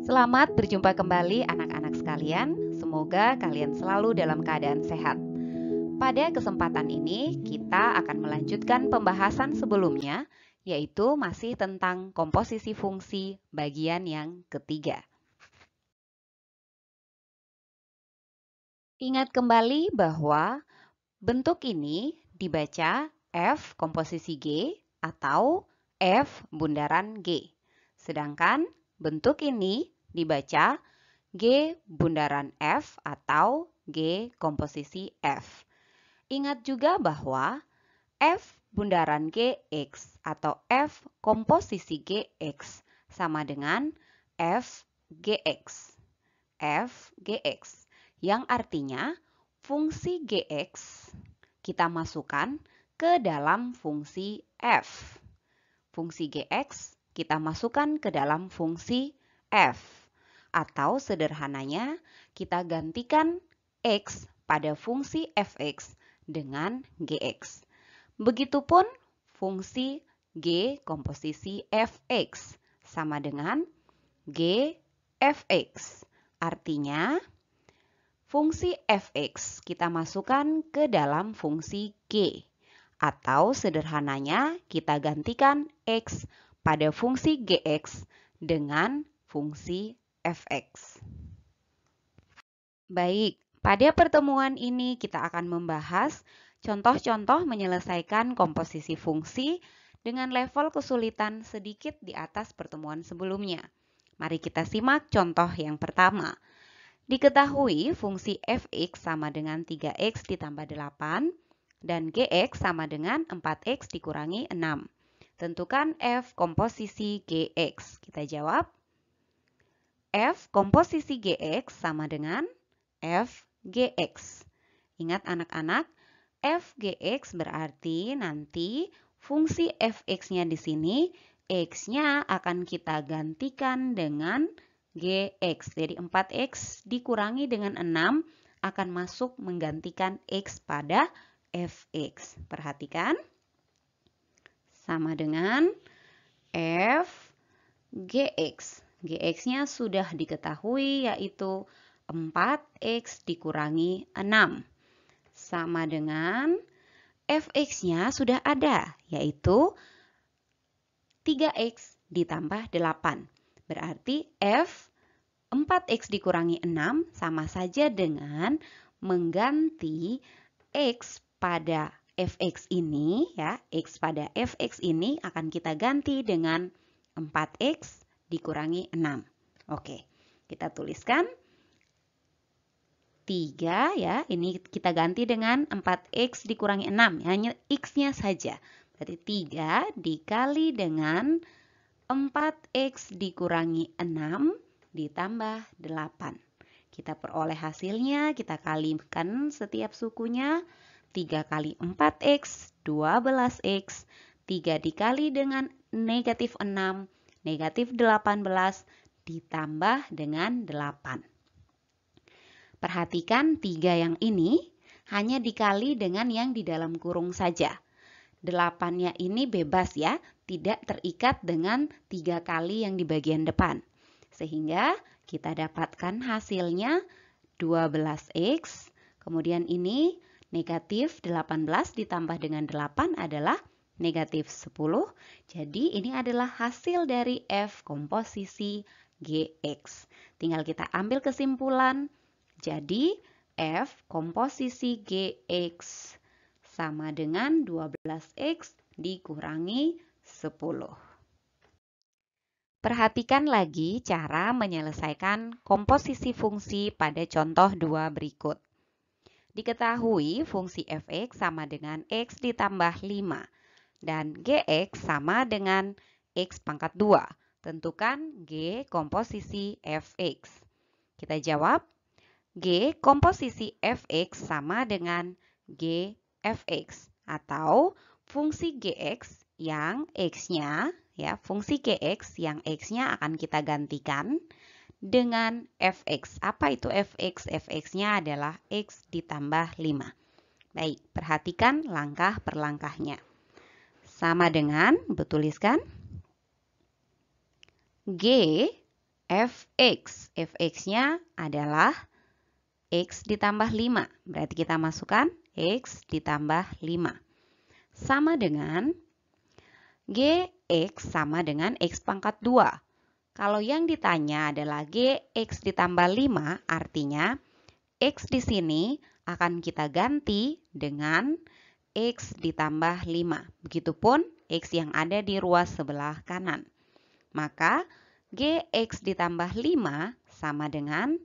Selamat berjumpa kembali anak-anak sekalian. Semoga kalian selalu dalam keadaan sehat. Pada kesempatan ini kita akan melanjutkan pembahasan sebelumnya, yaitu masih tentang komposisi fungsi bagian yang ketiga. Ingat kembali bahwa bentuk ini dibaca F komposisi G atau F bundaran G. Sedangkan bentuk ini dibaca G bundaran F atau G komposisi F. Ingat juga bahwa F bundaran GX atau F komposisi GX sama dengan F GX. F GX yang artinya fungsi GX kita masukkan ke dalam fungsi F. Fungsi GX kita masukkan ke dalam fungsi F. Atau sederhananya, kita gantikan X pada fungsi Fx dengan Gx. Begitupun fungsi G komposisi Fx sama dengan G Fx. Artinya, fungsi Fx kita masukkan ke dalam fungsi G. Atau sederhananya, kita gantikan X pada fungsi Gx dengan fungsi Fx. Baik, pada pertemuan ini kita akan membahas contoh-contoh menyelesaikan komposisi fungsi dengan level kesulitan sedikit di atas pertemuan sebelumnya. Mari kita simak contoh yang pertama. Diketahui fungsi Fx sama dengan 3x ditambah 8 dan Gx sama dengan 4x dikurangi 6. Tentukan F komposisi Gx. Kita jawab. F komposisi Gx sama dengan F Gx. Ingat anak-anak, F Gx berarti nanti fungsi Fx-nya di sini, X-nya akan kita gantikan dengan Gx. Jadi 4x dikurangi dengan 6 akan masuk menggantikan X pada Fx. Perhatikan. Sama dengan F Gx. Gx-nya sudah diketahui yaitu 4x dikurangi 6. Sama dengan Fx-nya sudah ada yaitu 3x ditambah 8. Berarti F 4x dikurangi 6 sama saja dengan mengganti X pada Fx ini ya. X pada Fx ini akan kita ganti dengan 4x dikurangi 6. Oke, kita tuliskan 3 ya. Ini kita ganti dengan 4x dikurangi 6. Hanya x-nya saja. Berarti 3 dikali dengan 4x dikurangi 6 ditambah 8. Kita peroleh hasilnya, kita kalikan setiap sukunya. 3 kali 4x, 12x. 3 dikali dengan negatif 6, negatif 18 ditambah dengan 8. Perhatikan 3 yang ini hanya dikali dengan yang di dalam kurung saja. 8-nya ini bebas ya, tidak terikat dengan 3 kali yang di bagian depan. Sehingga kita dapatkan hasilnya 12x, kemudian ini negatif 18 ditambah dengan 8 adalah negatif 10. Jadi ini adalah hasil dari F komposisi Gx. Tinggal kita ambil kesimpulan. Jadi F komposisi Gx sama dengan 12x dikurangi 10. Perhatikan lagi cara menyelesaikan komposisi fungsi pada contoh 2 berikut. Diketahui fungsi Fx sama dengan x ditambah 5 dan Gx sama dengan x pangkat 2. Tentukan G komposisi Fx. Kita jawab, G komposisi Fx sama dengan G Fx atau fungsi Gx yang x-nya ya, fungsi Gx yang x-nya akan kita gantikan dengan Fx. Apa itu Fx? Fx-nya adalah x ditambah 5. Baik, perhatikan langkah per langkahnya. Sama dengan, tuliskan G fx. Fx-nya adalah x ditambah 5. Berarti kita masukkan x ditambah 5. Sama dengan gx sama dengan x pangkat 2. Kalau yang ditanya adalah gx ditambah 5, artinya x di sini akan kita ganti dengan x ditambah 5. Begitupun x yang ada di ruas sebelah kanan. Maka gx ditambah 5 sama dengan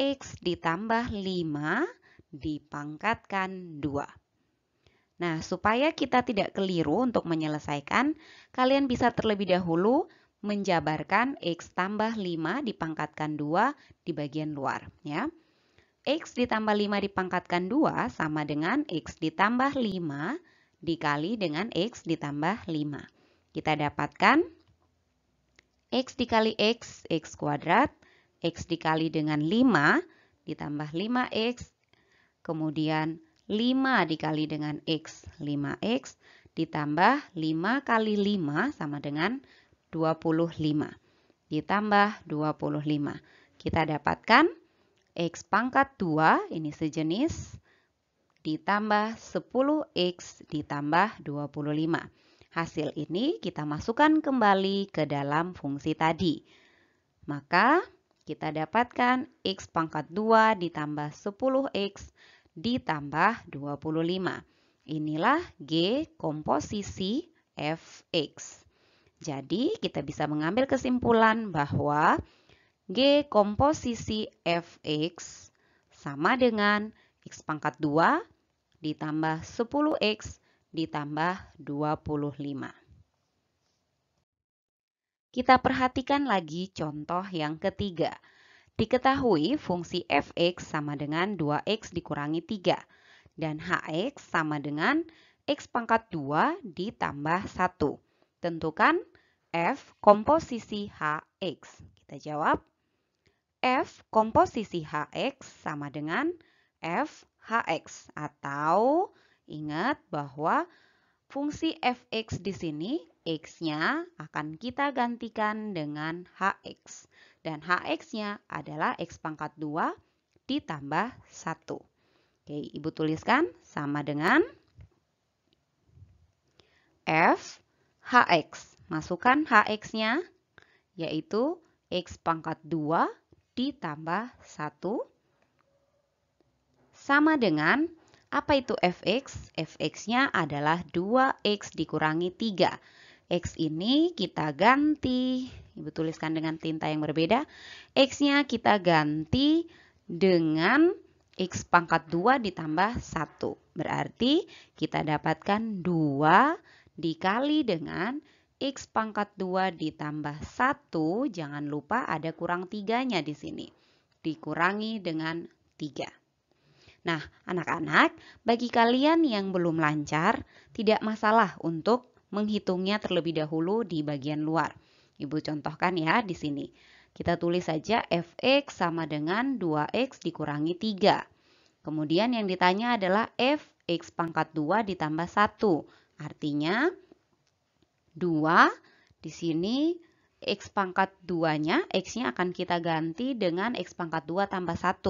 x ditambah 5 dipangkatkan 2. Nah, supaya kita tidak keliru untuk menyelesaikan, kalian bisa terlebih dahulu menjabarkan x tambah 5 dipangkatkan 2 di bagian luar. Ya. X ditambah 5 dipangkatkan 2 sama dengan x ditambah 5 dikali dengan x ditambah 5. Kita dapatkan x dikali x, x kuadrat, x dikali dengan 5 ditambah 5x, kemudian 5 dikali dengan x, 5x, ditambah 5 kali 5 sama dengan 25. Ditambah 25. Kita dapatkan x pangkat 2, ini sejenis, ditambah 10x ditambah 25. Hasil ini kita masukkan kembali ke dalam fungsi tadi. Maka kita dapatkan x pangkat 2 ditambah 10x ditambah 25. Inilah G komposisi fx. Jadi kita bisa mengambil kesimpulan bahwa G komposisi fx sama dengan x pangkat 2 ditambah 10x ditambah 25. Kita perhatikan lagi contoh yang ketiga. Diketahui fungsi fx sama dengan 2x dikurangi 3 dan hx sama dengan x pangkat 2 ditambah 1. Tentukan f komposisi hx. Kita jawab f komposisi hx sama dengan f hx, atau ingat bahwa fungsi fx di sini x-nya akan kita gantikan dengan hx. Dan hx-nya adalah x pangkat 2 ditambah 1. Oke, Ibu tuliskan sama dengan f hx. Masukkan hx-nya yaitu x pangkat 2 ditambah 1 sama dengan, apa itu fx? Fx-nya adalah 2x dikurangi 3. X ini kita ganti, Ibu tuliskan dengan tinta yang berbeda. X-nya kita ganti dengan x pangkat 2 ditambah 1. Berarti kita dapatkan 2 dikali dengan x pangkat 2 ditambah 1. Jangan lupa ada kurang 3-nya di sini. Dikurangi dengan 3. Nah, anak-anak, bagi kalian yang belum lancar, tidak masalah untuk menghitungnya terlebih dahulu di bagian luar. Ibu contohkan ya di sini. Kita tulis saja fx sama dengan 2x dikurangi 3. Kemudian yang ditanya adalah fx pangkat 2 ditambah 1. Artinya 2 di sini x pangkat 2-nya, x-nya akan kita ganti dengan x pangkat 2 tambah 1.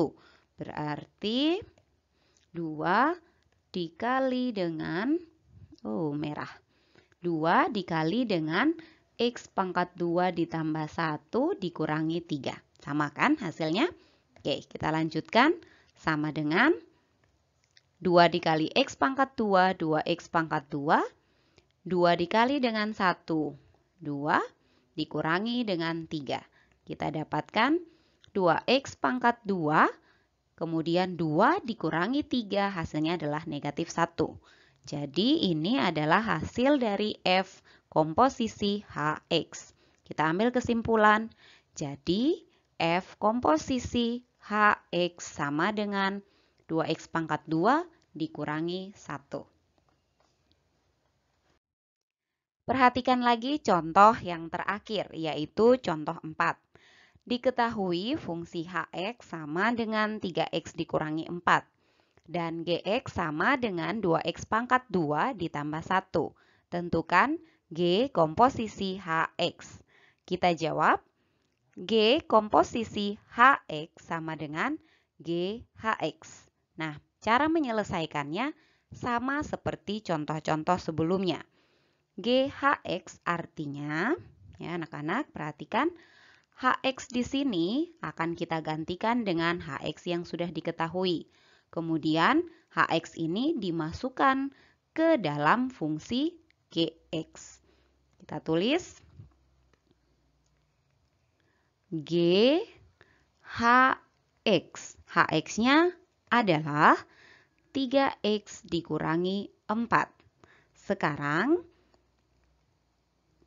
Berarti 2 dikali dengan, merah. 2 dikali dengan x pangkat 2 ditambah 1 dikurangi 3. Sama kan hasilnya? Oke, kita lanjutkan. Sama dengan 2 dikali x pangkat 2, 2x pangkat 2. 2 dikali dengan 1, 2 dikurangi dengan 3. Kita dapatkan 2x pangkat 2. Kemudian 2 dikurangi 3, hasilnya adalah negatif 1. Jadi ini adalah hasil dari f komposisi hx. Kita ambil kesimpulan. Jadi f komposisi hx sama dengan 2x pangkat 2 dikurangi 1. Perhatikan lagi contoh yang terakhir, yaitu contoh 4. Diketahui fungsi hx sama dengan 3x dikurangi 4 dan gx sama dengan 2x pangkat 2 ditambah 1. Tentukan g komposisi hx. Kita jawab G komposisi HX sama dengan GHX. Nah, cara menyelesaikannya sama seperti contoh-contoh sebelumnya. GHX artinya, ya anak-anak perhatikan, HX di sini akan kita gantikan dengan HX yang sudah diketahui. Kemudian HX ini dimasukkan ke dalam fungsi GX. Kita tulis GHX. HX-nya adalah 3X dikurangi 4. Sekarang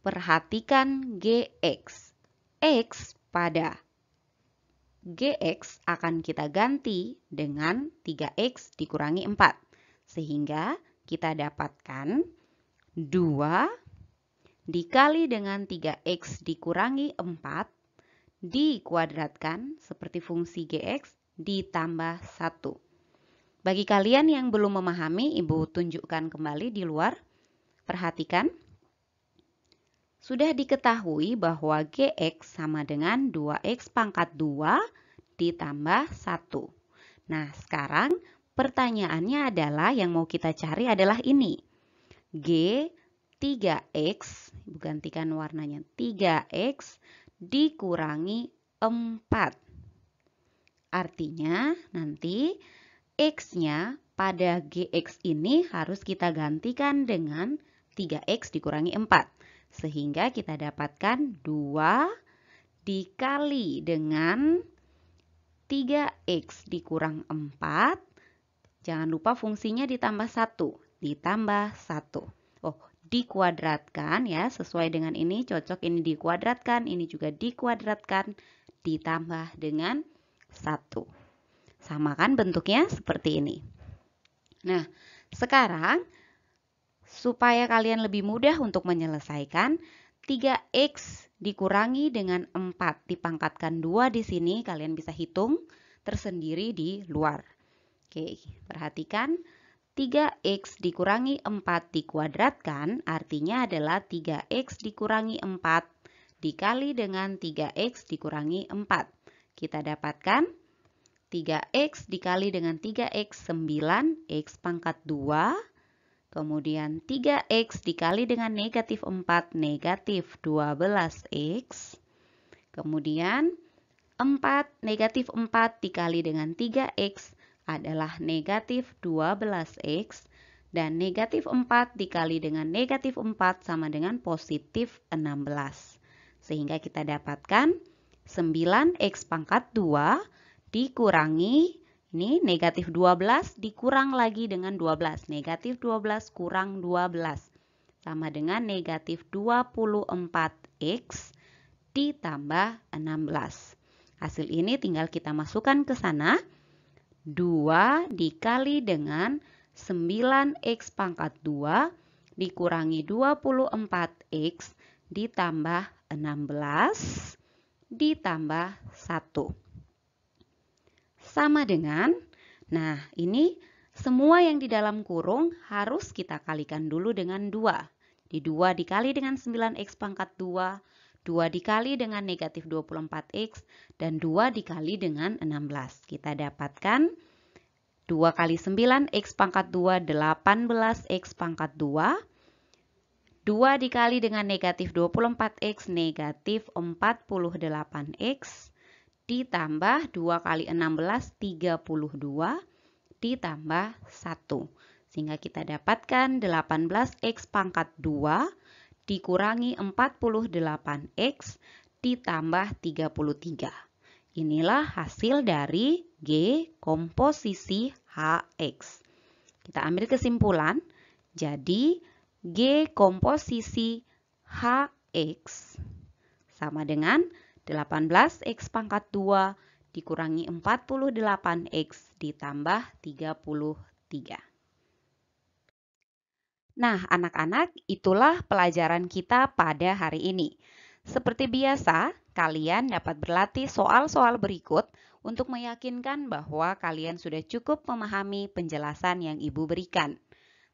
perhatikan GX. X pada GX akan kita ganti dengan 3X dikurangi 4. Sehingga kita dapatkan 2 dikali dengan 3X dikurangi 4 dikuadratkan seperti fungsi GX ditambah 1. Bagi kalian yang belum memahami, Ibu tunjukkan kembali di luar. Perhatikan. Sudah diketahui bahwa GX sama dengan 2X pangkat 2 ditambah 1. Nah, sekarang pertanyaannya adalah yang mau kita cari adalah ini. G 3X, Ibu gantikan warnanya 3X dikurangi 4. Artinya nanti X-nya pada GX ini harus kita gantikan dengan 3X dikurangi 4. Sehingga kita dapatkan 2 dikali dengan 3X dikurang 4. Jangan lupa fungsinya ditambah 1. Ditambah 1. Oh, dikuadratkan ya, sesuai dengan ini, cocok ini dikuadratkan, ini juga dikuadratkan, ditambah dengan 1. Sama kan bentuknya seperti ini. Nah, sekarang supaya kalian lebih mudah untuk menyelesaikan, 3X dikurangi dengan 4 dipangkatkan 2 di sini, kalian bisa hitung tersendiri di luar. Oke, perhatikan. 3X dikurangi 4 dikuadratkan artinya adalah 3X dikurangi 4 dikali dengan 3X dikurangi 4. Kita dapatkan 3X dikali dengan 3X 9X pangkat 2. Kemudian 3X dikali dengan negatif 4 negatif 12X. Kemudian 4 negatif 4 dikali dengan 3X adalah negatif 12X, dan negatif 4 dikali dengan negatif 4 sama dengan positif 16. Sehingga kita dapatkan 9X pangkat 2 dikurangi, ini negatif 12 dikurang lagi dengan 12. Negatif 12 kurang 12 sama dengan negatif 24X ditambah 16. Hasil ini tinggal kita masukkan ke sana. 2 dikali dengan 9X pangkat 2 dikurangi 24X ditambah 16 ditambah 1. Sama dengan, nah ini semua yang di dalam kurung harus kita kalikan dulu dengan 2. Di 2 dikali dengan 9X pangkat 2, 2 dikali dengan negatif 24X, dan 2 dikali dengan 16. Kita dapatkan 2 kali 9X pangkat 2, 18X pangkat 2. 2 dikali dengan negatif 24X, negatif 48X. Ditambah 2 kali 16, 32. Ditambah 1. Sehingga kita dapatkan 18X pangkat 2 dikurangi 48X ditambah 33. Inilah hasil dari G komposisi HX. Kita ambil kesimpulan. Jadi G komposisi HX sama dengan 18X pangkat 2 dikurangi 48X ditambah 33. Nah, anak-anak, itulah pelajaran kita pada hari ini. Seperti biasa, kalian dapat berlatih soal-soal berikut untuk meyakinkan bahwa kalian sudah cukup memahami penjelasan yang Ibu berikan.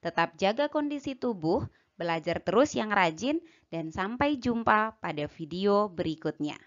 Tetap jaga kondisi tubuh, belajar terus yang rajin, dan sampai jumpa pada video berikutnya.